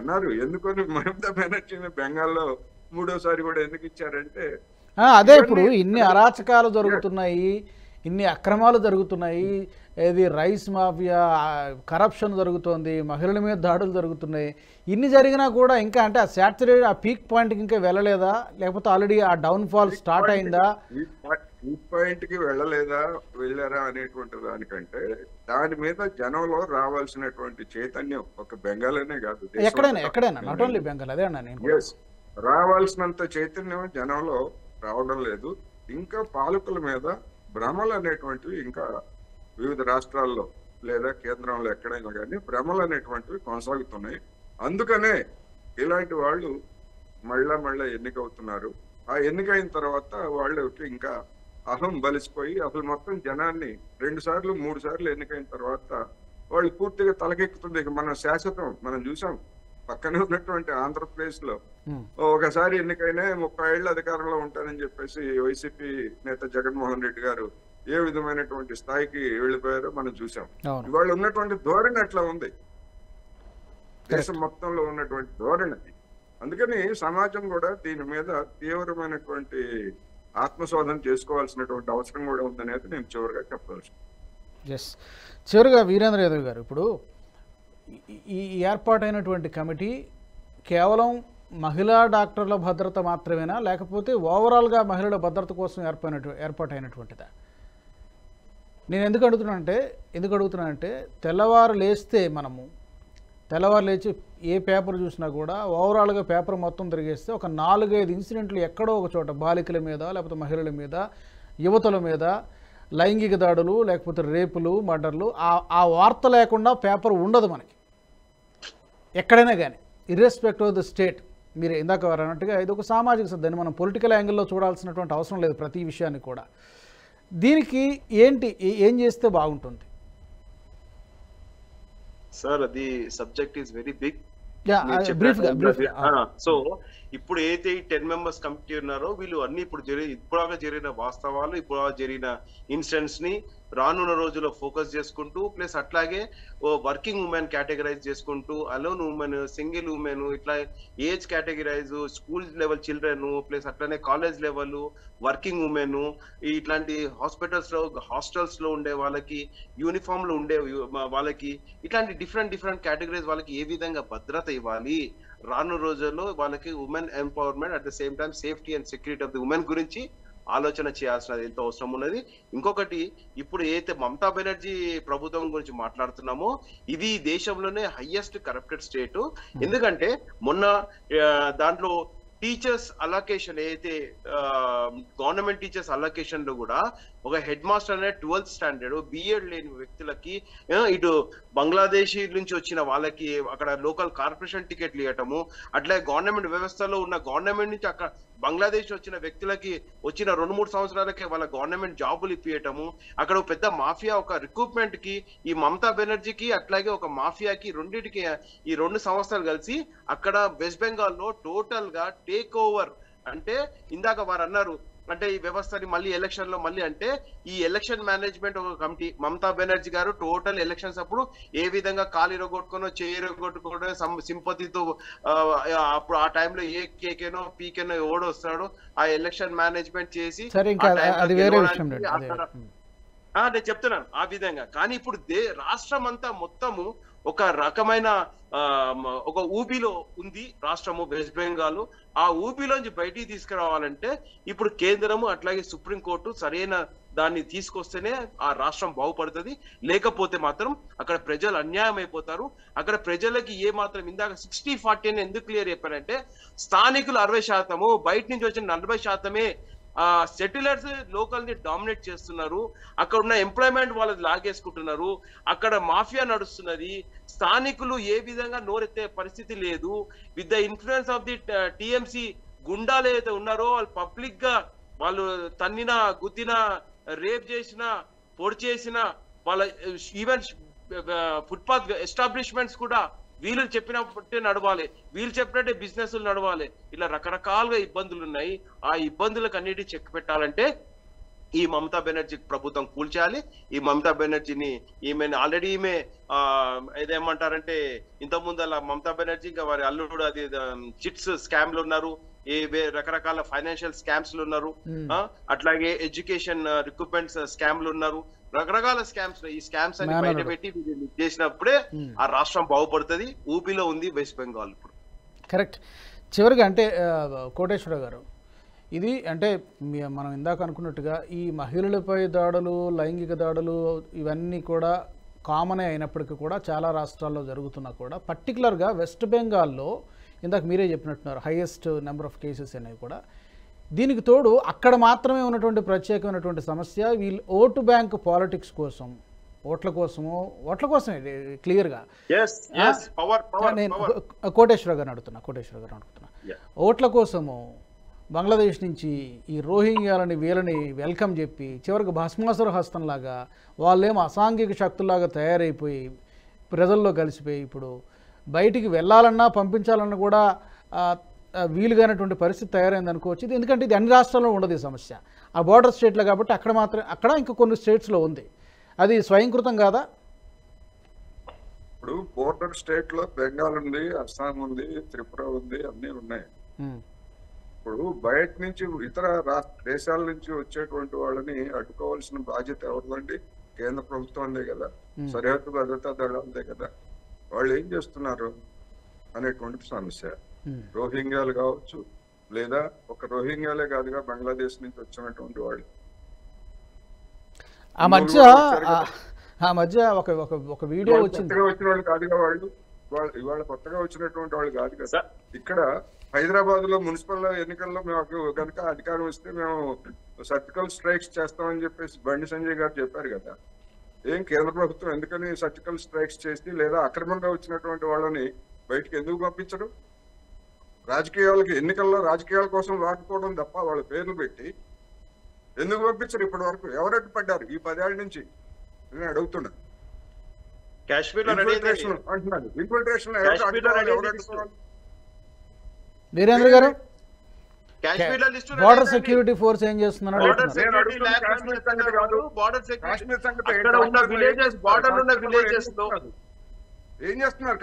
అన్నారు. ఎందుకని మమతా బెనర్జీని బెంగాల్లో మూడోసారి కూడా ఎందుకు ఇచ్చారంటే అదే ఇప్పుడు ఇవన్నీ ఇన్ని అరాచకాలు జరుగుతున్నాయి, ఇన్ని అక్రమాలు జరుగుతున్నాయి, ఏది రైస్ మాఫియా, కరప్షన్ జరుగుతోంది, మహిళల మీద దాడులు జరుగుతున్నాయి. ఇన్ని జరిగినా కూడా ఇంకా అంటే ఆ సాచురేట్ ఆ పీక్ పాయింట్కి ఇంకా వెళ్ళలేదా, లేకపోతే ఆల్రెడీ ఆ డౌన్ఫాల్ స్టార్ట్ అయిందా? ఈ పాయింట్ కి వెళ్ళారా అనేటువంటి దానికంటే దాని మీద జనంలో రావాల్సినటువంటి చైతన్యం ఒక బెంగాల్ అనే కాదు, ఎక్కడైనా నాట్ ఓన్లీ బెంగాల్, అదే అన్నా నేను. రావాల్సినంత చైతన్యం జనంలో రావడం లేదు. ఇంకా పాలకుల మీద భ్రమలు అనేటువంటివి ఇంకా వివిధ రాష్ట్రాల్లో లేదా కేంద్రంలో ఎక్కడైనా కానీ భ్రమలు అనేటువంటివి కొనసాగుతున్నాయి. అందుకనే ఇలాంటి వాళ్ళు మళ్ళా ఎన్నికవుతున్నారు. ఆ ఎన్నికైన తర్వాత వాళ్ళకి ఇంకా అహం బలిసిపోయి అసలు మొత్తం జనాన్ని 2 సార్లు 3 సార్లు ఎన్నికైన తర్వాత వాళ్ళు పూర్తిగా తలకెక్కుతుంది. ఇక మనం శాశ్వతం మనం చూసాం పక్కనే ఉన్నటువంటి ఆంధ్రప్రదేశ్ లో ఒకసారి ఎన్నికైనా 30 ఏళ్ళు అధికారంలో ఉంటారని చెప్పేసి వైసీపీ నేత జగన్మోహన్ రెడ్డి గారు ఏ విధమైనటువంటి స్థాయికి వెళ్ళిపోయారో మనం చూసాం. ఇవాళ ఉన్నటువంటి ధోరణి అట్లా ఉంది, దేశం మొత్తంలో ఉన్నటువంటి ధోరణి. అందుకని సమాజం కూడా దీని మీద తీవ్రమైనటువంటి ఆత్మశోధన చేసుకోవాల్సినటువంటి అవసరం కూడా ఉందనేది నేను చివరిగా చెప్పవచ్చు. చివరిగా వీరేంద్ర యాదవ్ గారు, ఇప్పుడు ఈ ఏర్పాటైనటువంటి కమిటీ కేవలం మహిళా డాక్టర్ల భద్రత మాత్రమేనా, లేకపోతే ఓవరాల్గా మహిళల భద్రత కోసం ఏర్పాటైనటువంటిదా? నేను ఎందుకు అడుగుతున్నానంటే తెల్లవారు లేచి ఏ పేపర్ చూసినా కూడా ఓవరాల్గా పేపర్ మొత్తం తిరిగేస్తే ఒక 4-5 ఇన్సిడెంట్లు ఎక్కడో ఒక చోట బాలికల మీద, లేకపోతే మహిళల మీద, యువతుల మీద లైంగిక దాడులు, లేకపోతే రేపులు, మర్డర్లు, ఆ వార్త లేకుండా పేపర్ ఉండదు మనకి ఎక్కడైనా కానీ, ఇర్రెస్పెక్టివ్ ఆఫ్ ద స్టేట్. మీరు ఇందాక అన్నట్టుగా ఇది ఒక సామాజిక దాన్ని మనం పొలిటికల్ యాంగిల్లో చూడాల్సినటువంటి అవసరం లేదు ప్రతి విషయాన్ని కూడా. దీనికి ఏం చేస్తే బాగుంటుంది సార్? అది subject is very big. So ఇప్పుడు ఏదైతే ఈ 10 మెంబర్స్ కమిటీ ఉన్నారో వీళ్ళు అన్ని ఇప్పుడుగా జరిగిన వాస్తవాలు, ఇప్పుడు జరిగిన ఇన్సిడెంట్స్ ని రానున్న రోజుల్లో ఫోకస్ చేసుకుంటూ, ప్లస్ అట్లాగే వర్కింగ్ ఉమెన్ కేటగిరైజ్ చేసుకుంటూ, అలోన్ ఉమెన్, సింగిల్ ఉమెన్, ఇట్లా age categorise, school level children, plus అట్లానే కాలేజ్ లెవెల్ వర్కింగ్ ఉమెన్, ఇట్లాంటి హాస్టల్స్ లో ఉండే వాళ్ళకి, యూనిఫామ్ లో ఉండే వాళ్ళకి, ఇట్లాంటి డిఫరెంట్ కేటగిరీస్ వాళ్ళకి ఏ విధంగా భద్రత ఇవ్వాలి, రానున్న రోజుల్లో వాళ్ళకి women empowerment at the same time safety and security of the women గురించి ఆలోచన చేయాల్సినది ఎంతో అవసరం ఉన్నది. ఇంకొకటి, ఇప్పుడు ఏదైతే మమతా బెనర్జీ ప్రభుత్వం గురించి మాట్లాడుతున్నామో ఇది దేశంలోనే హైయెస్ట్ కరప్టెడ్ స్టేట్. ఎందుకంటే మొన్న దాంట్లో టీచర్స్ అలొకేషన్ ఏదైతే గవర్నమెంట్ టీచర్స్ అలొకేషన్ లో కూడా ఒక హెడ్ మాస్టర్ అనే 12th స్టాండర్డ్ బిఎడ్ లేని వ్యక్తులకి, ఇటు బంగ్లాదేశీ నుంచి వచ్చిన వాళ్ళకి అక్కడ లోకల్ కార్పొరేషన్ టికెట్లు ఇవ్వటము, అట్లా గవర్నమెంట్ వ్యవస్థలో ఉన్న గవర్నమెంట్ నుంచి అక్కడ బంగ్లాదేశ్ వచ్చిన వ్యక్తులకి వచ్చిన 2-3 సంవత్సరాలకే వాళ్ళ గవర్నమెంట్ జాబులు ఇప్పియటము, అక్కడ పెద్ద మాఫియా, ఒక రిక్రూట్మెంట్ కి ఈ మమతా బెనర్జీకి అట్లాగే ఒక మాఫియాకి రెండింటికి ఈ 2 సంవత్సరాలు కలిసి అక్కడ వెస్ట్ బెంగాల్లో టోటల్ గా టేక్ ఓవర్. అంటే ఇందాక వారు అన్నారు అంటే ఈ వ్యవస్థని మళ్ళీ ఎలక్షన్ లో అంటే ఈ ఎలక్షన్ మేనేజ్మెంట్ ఒక కమిటీ, మమతా బెనర్జీ గారు టోటల్ ఎలక్షన్స్ అప్పుడు ఏ విధంగా కాలు ఇరగొట్టుకునో చేయరగొట్టుకోవడం సింపతితో అప్పుడు ఆ టైంలో ఏ కేకేనో పీకేనో ఎవడో వస్తాడో ఆ ఎలక్షన్ మేనేజ్మెంట్ చేసి నేను చెప్తున్నాను ఆ విధంగా. కానీ ఇప్పుడు రాష్ట్రం అంతా మొత్తము ఒక రకమైన ఒక ఊబిలో ఉంది రాష్ట్రము వెస్ట్ బెంగాల్. ఆ ఊబిలోంచి బయటికి తీసుకురావాలంటే ఇప్పుడు కేంద్రము అట్లాగే సుప్రీంకోర్టు సరైన దాన్ని తీసుకొస్తేనే ఆ రాష్ట్రం బాగుపడుతుంది. లేకపోతే మాత్రం అక్కడ ప్రజలు అన్యాయం అయిపోతారు. అక్కడ ప్రజలకి ఏ మాత్రం ఇందాక 60-40 అని ఎందుకు క్లియర్ చెప్పారంటే స్థానికులు 60%, బయట నుంచి వచ్చిన 40% సెటిలర్స్ లోకల్ ని డామినేట్ చేస్తున్నారు. అక్కడ ఉన్న ఎంప్లాయ్మెంట్ వాళ్ళది లాగేసుకుంటున్నారు. అక్కడ మాఫియా నడుస్తున్నది. స్థానికులు ఏ విధంగా నోరెత్తే పరిస్థితి లేదు. With the influence of the TMC గుండాలు ఏదైతే ఉన్నారో వాళ్ళు పబ్లిక్ గా వాళ్ళు తన్నిన, గుద్దిన, రేప్ చేసిన, పొడి చేసిన వాళ్ళ ఈవెన్ ఫుట్పాత్ ఎస్టాబ్లిష్మెంట్స్ కూడా వీళ్ళు చెప్పినట్టే నడవాలి, వీళ్ళు చెప్పినట్టే బిజినెస్లు నడవాలి. ఇలా రకరకాలుగా ఇబ్బందులు ఉన్నాయి. ఆ ఇబ్బందులకు అన్నిటి చెక్ పెట్టాలంటే ఈ మమతా బెనర్జీ ప్రభుత్వం కూల్చేయాలి. ఈ మమతా బెనర్జీని ఆల్రెడీ ఇదేమంటారంటే ఇంతకుముందు అలా మమతా బెనర్జీ ఇంకా వారి అల్లుడు అది చిట్స్ స్కామ్లు ఉన్నారు, రకరకాల ఫైనాన్షియల్ స్కామ్స్ ఉన్నారు, అట్లాగే ఎడ్యుకేషన్ రిక్రూట్మెంట్ స్కామ్లు ఉన్నారు, రకరకాల స్కామ్స్. ఈ స్కామ్స్ అన్ని బయట పెట్టి చేసినప్పుడే ఆ రాష్ట్రం బాగుపడుతుంది. ఊపిలో ఉంది వెస్ట్ బెంగాల్ ఇప్పుడు. కరెక్ట్. చివరిగా అంటే కోటేశ్వర గారు, ఇది అంటే మనం ఇందాక అనుకున్నట్టుగా ఈ మహిళలపై దాడులు, లైంగిక దాడులు ఇవన్నీ కూడా కామనే అయినప్పటికీ కూడా చాలా రాష్ట్రాల్లో జరుగుతున్నా కూడా పర్టికులర్గా వెస్ట్ బెంగాల్లో ఇందాక మీరే చెప్పినట్టున్నారు హైయెస్ట్ నెంబర్ ఆఫ్ కేసెస్ అనేవి కూడా. దీనికి తోడు అక్కడ మాత్రమే ఉన్నటువంటి ప్రత్యేకమైనటువంటి సమస్య వీళ్ళు ఓటు బ్యాంక్ పాలిటిక్స్ కోసం, ఓట్ల కోసమే క్లియర్గా. నేను కోటేశ్వర గారిని అడుగుతున్నా ఓట్ల కోసము బంగ్లాదేశ్ నుంచి ఈ రోహింగ్యాలని వీళ్ళని వెల్కమ్ చెప్పి చివరికి భస్మాసుర హస్తంలాగా వాళ్ళేమో అసాంఘిక శక్తుల్లాగా తయారైపోయి ప్రజల్లో కలిసిపోయి ఇప్పుడు బయటికి వెళ్ళాలన్నా పంపించాలన్నా కూడా వీలుగానటువంటి పరిస్థితి తయారైంది అనుకోవచ్చు. ఇది ఎందుకంటే ఇది అన్ని రాష్ట్రాల్లో ఉండదు ఈ సమస్య, ఆ బోర్డర్ స్టేట్లో కాబట్టి అక్కడ ఇంకా కొన్ని స్టేట్స్లో ఉంది. అది స్వయంకృతం కాదా? ఇప్పుడు బోర్డర్ స్టేట్ లో బెంగాల్ ఉంది, అస్సాం ఉంది, త్రిపుర ఉంది, అన్ని ఉన్నాయి. ఇప్పుడు బయట నుంచి ఇతర దేశాల నుంచి వచ్చేటువంటి వాళ్ళని అడ్డుకోవాల్సిన బాధ్యత ఎవరిదండి? కేంద్ర ప్రభుత్వందే కదా, సరిహద్దు భద్రతా దళాలదే కదా. వాళ్ళు ఏం చేస్తున్నారు అనేటువంటి సమస్య. రోహింగ్యాలు కావచ్చు, లేదా ఒక రోహింగ్యాలే కాదుగా బంగ్లాదేశ్ నుంచి వచ్చినటువంటి వాళ్ళు. ఆ మధ్య ఒక వీడియో వచ్చింది. కొత్తగా వచ్చిన వాళ్ళు కాదుగా వాళ్ళు, ఇవాళ కొత్తగా వచ్చినటువంటి వాళ్ళు కాదు కదా. ఇక్కడ హైదరాబాద్ లో మున్సిపల్ ఎన్నికల్లో మాకు కనుక అధికారం వస్తే మేము సర్జికల్ స్ట్రైక్స్ చేస్తామని చెప్పేసి బండి సంజయ్ గారు చెప్పారు కదా. ఏం కేంద్ర ప్రభుత్వం ఎందుకని సర్జికల్ స్ట్రైక్స్ చేసి లేదా అక్రమంగా వచ్చినటువంటి వాళ్ళని బయటకు ఎందుకు పంపించరు? ఎన్నికల్లో రాజకీయాల కోసం వాడుకోవడం తప్ప వాళ్ళ పేర్లు పెట్టి ఎందుకు పంపించరు? ఇప్పటి వరకు ఎవరట్టు పడ్డారు ఈ 10 ఏళ్ల నుంచి? నేను అడుగుతున్నా. ఇన్ఫిల్ట్రేషన్ వీరేంద్ర గారు, బోర్డర్ సెక్యూరిటీ ఫోర్స్ ఏం చేస్తున్నారు? ఏం చేస్తున్నారు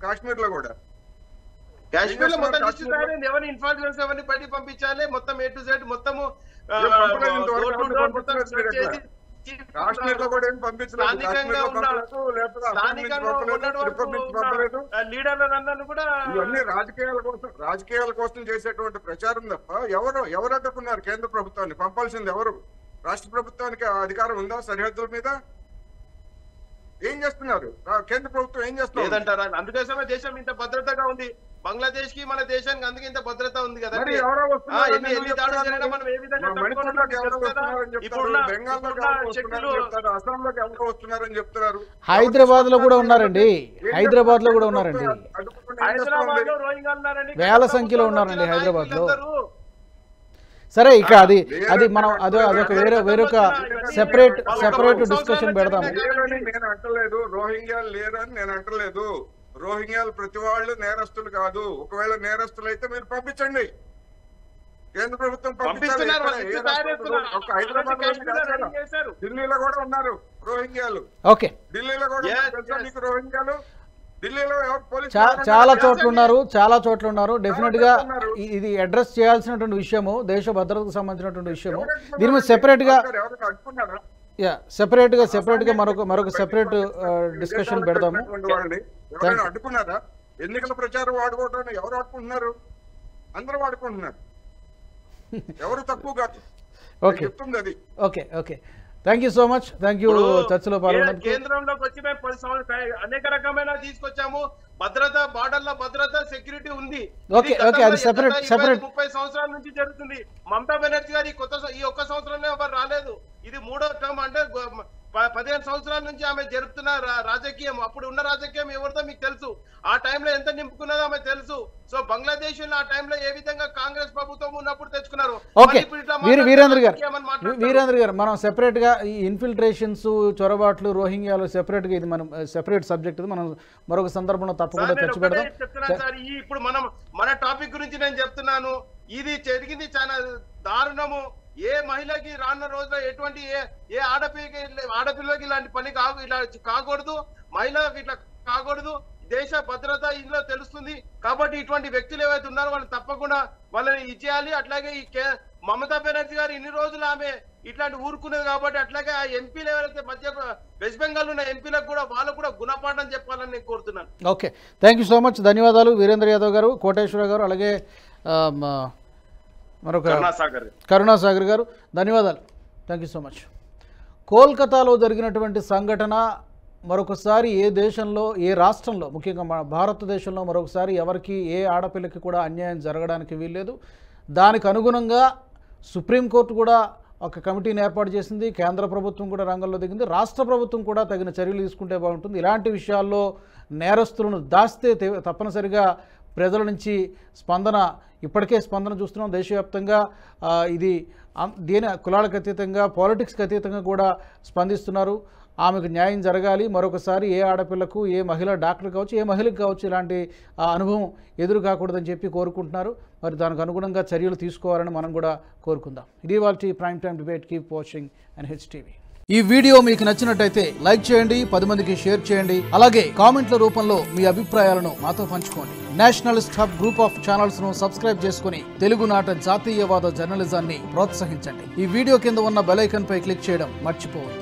కాశ్మీర్ లో కూడా? కాశ్మీర్ లో మొత్తం ఎవరిని ఇన్ఫార్మేషన్ ఎవరిని బయట పంపించాలి, మొత్తం A to Z మొత్తము కాశ్మీర్ లో కూడా ఏం పంపించలేదు. ఇవన్నీ రాజకీయాల కోసం చేసేటువంటి ప్రచారం తప్ప ఎవరు అడ్డుకున్నారు కేంద్ర ప్రభుత్వాన్ని? పంపాల్సింది ఎవరు? రాష్ట్ర ప్రభుత్వానికి అధికారం ఉందా సరిహద్దుల మీద? ఏం చేస్తున్నారు కేంద్ర ప్రభుత్వం? ఏం చేస్తున్నారు లేదంటారా? అందుకోసమే దేశం ఇంత భద్రతగా ఉంది. బంగ్లాదేశ్ కి మన దేశానికి అందుకే ఇంత భద్రత ఉంది కదా. హైదరాబాద్ లో కూడా ఉన్నారండి, హైదరాబాద్ లో వేల సంఖ్యలో ఉన్నారండి హైదరాబాద్ లో. సరే, ఇక అది మనం అదొక వేరొక సెపరేట్ డిస్కషన్ పెడదాం. నేను అంటలేదు రోహింగ్యాలు లేరని, నేను అంటలేదు. రోహింగ్యాలు ప్రతి వాళ్ళు నేరస్తులు కాదు. ఒకవేళ నేరస్తులు అయితే మీరు పంపించండి, కేంద్ర ప్రభుత్వం పంపించాలి. ఢిల్లీలో కూడా ఉన్నారు రోహింగ్యాలు. ఓకే, ఢిల్లీలో కూడా మీకు రోహింగ్యాలు ఢిల్లీలో చాలా చోట్ల ఉన్నారు. డెఫినెట్ గా ఇది అడ్రస్ చేయాల్సినటువంటి విషయము, దేశ భద్రతకు సంబంధించినటువంటి విషయము. దీని మీద సెపరేట్ గా మరొక సెపరేట్ డిస్కషన్ పెడదాము. అడ్డుకున్నారా? ఎన్నికల ప్రచారం వాడుకోవడానికి ఎవరు ఆడుకుంటున్నారు? అందరూ వాడుకుంటున్నారు, ఎవరు తక్కువ కాదు. చెప్తుంది అది. Okay, thank you so much. Thank you చర్చలో పాల్గొన్నందుకు. కేంద్రంలోకి వచ్చి మేము 10 సంవత్సరాలు అనేక రకమైన తీసుకొచ్చాము. భద్రత, బార్డర్ల భద్రత, సెక్యూరిటీ ఉంది. ఓకే, అది సెపరేట్ 30 సంవత్సరాల నుంచి జరుగుతుంది. మమతా బెనర్జీ గారు ఈ ఒక్క సంవత్సరంలో ఎవరు రాలేదు. ఇది 3వ టర్మ్. అంటే 15 సంవత్సరాల నుంచి ఆమె జరుపుతున్న రాజకీయం, అప్పుడు ఉన్న రాజకీయం ఎవరితో మీకు తెలుసు. ఆ టైంలో ఎంత నింపుకున్నదో ఆమె తెలుసు. సో బంగ్లాదేశ్ ఆ టైంలో ఏ విధంగా కాంగ్రెస్ ప్రభుత్వం ఉన్నప్పుడు తెచ్చుకున్నారు. వీరేంద్ర గారు, మనం సెపరేట్ గా ఈ ఇన్ఫిల్ట్రేషన్స్, చొరబాట్లు, రోహింగ్యాలు సెపరేట్ గా, ఇది మనం సెపరేట్ సబ్జెక్ట్. ఇది మనం మరొక సందర్భంలో తప్పకుండా చర్చ పెడదాం. ఇప్పుడు మన టాపిక్ గురించి నేను చెప్తున్నాను. ఇది జరిగింది చాలా దారుణము. ఏ మహిళకి రానున్న రోజుల్లో ఎటువంటి ఏ ఆడపిల్లకి ఇలాంటి పని ఇలా కాకూడదు, మహిళలకు ఇట్లా కాకూడదు. దేశ భద్రత ఇందులో తెలుస్తుంది కాబట్టి ఇటువంటి వ్యక్తులు ఏవైతే ఉన్నారో వాళ్ళని తప్పకుండా వాళ్ళని ఇచ్చేయాలి. అట్లాగే ఈ మమతా బెనర్జీ గారు ఇన్ని రోజులు ఆమె ఇట్లాంటి ఊరుకునేది కాబట్టి అట్లాగే ఆ ఎంపీలు ఎవరైతే మధ్య వెస్ట్ బెంగాల్ ఉన్న ఎంపీలకు కూడా వాళ్ళకు కూడా గుణపాఠం చెప్పాలని నేను కోరుతున్నాను. Okay, thank you so much. ధన్యవాదాలు వీరేంద్ర యాదవ్ గారు, కోటేశ్వర గారు, అలాగే మరొక కరుణాసాగర్ గారు, ధన్యవాదాలు. Thank you so much. కోల్కతాలో జరిగినటువంటి సంఘటన మరొకసారి ఏ దేశంలో, ఏ రాష్ట్రంలో, ముఖ్యంగా మన భారతదేశంలో మరొకసారి ఎవరికి ఏ ఆడపిల్లకి కూడా అన్యాయం జరగడానికి వీల్లేదు. దానికి అనుగుణంగా సుప్రీంకోర్టు కూడా ఒక కమిటీని ఏర్పాటు చేసింది, కేంద్ర ప్రభుత్వం కూడా రంగంలో దిగింది, రాష్ట్ర ప్రభుత్వం కూడా తగిన చర్యలు తీసుకుంటే బాగుంటుంది. ఇలాంటి విషయాల్లో నేరస్తులను దాస్తే తప్పనిసరిగా ప్రజల నుంచి ఇప్పటికే స్పందన చూస్తున్నాం దేశవ్యాప్తంగా. ఇది దీని కులాలకు అతీతంగా, పాలిటిక్స్కి అతీతంగా కూడా స్పందిస్తున్నారు. ఆమెకు న్యాయం జరగాలి, మరొకసారి ఏ ఆడపిల్లకు, ఏ మహిళ డాక్టర్ కావచ్చు, ఏ మహిళకు కావచ్చు ఇలాంటి అనుభవం ఎదురు కాకూడదని చెప్పి కోరుకుంటున్నారు. మరి దానికి అనుగుణంగా చర్యలు తీసుకోవాలని మనం కూడా కోరుకుందాం. ఇది వాళ్ళ prime time debate. Keep watching NHTV. ఈ వీడియో మీకు నచ్చినట్టయితే లైక్ చేయండి, 10 మందికి షేర్ చేయండి, అలాగే కామెంట్ల రూపంలో మీ అభిప్రాయాలను మాతో పంచుకోండి. Nationalist hub group of channels ను సబ్స్క్రైబ్ చేసుకుని తెలుగునాట జాతీయవాద జర్నలిజాన్ని ప్రోత్సహించండి. ఈ వీడియో కింద ఉన్న బెల్ ఐకాన్ పై క్లిక్ చేయడం మర్చిపోవద్దు.